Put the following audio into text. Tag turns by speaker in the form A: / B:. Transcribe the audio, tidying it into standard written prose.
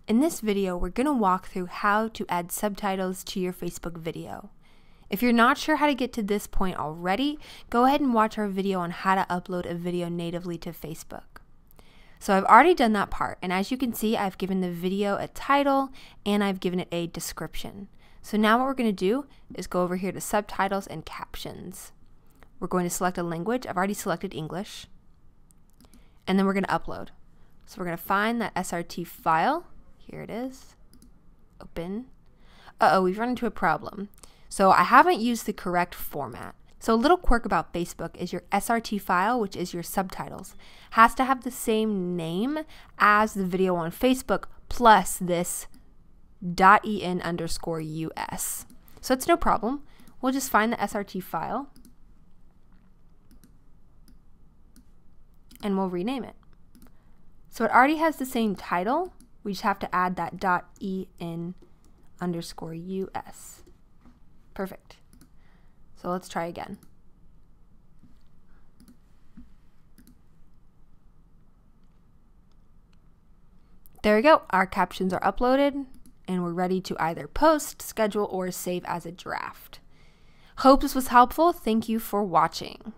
A: In this video, we're going to walk through how to add subtitles to your Facebook video. If you're not sure how to get to this point already, go ahead and watch our video on how to upload a video natively to Facebook. So I've already done that part, and as you can see, I've given the video a title and I've given it a description. So now what we're going to do is go over here to Subtitles and Captions. We're going to select a language. I've already selected English. And then we're going to upload. So we're going to find that SRT file. Here it is. Open. We've run into a problem. So I haven't used the correct format. So a little quirk about Facebook is your SRT file, which is your subtitles, has to have the same name as the video on Facebook plus this .en_us. So it's no problem. We'll just find the SRT file and we'll rename it. So it already has the same title. We just have to add that .en_us. Perfect. So let's try again. There we go. Our captions are uploaded and we're ready to either post, schedule, or save as a draft. Hope this was helpful. Thank you for watching.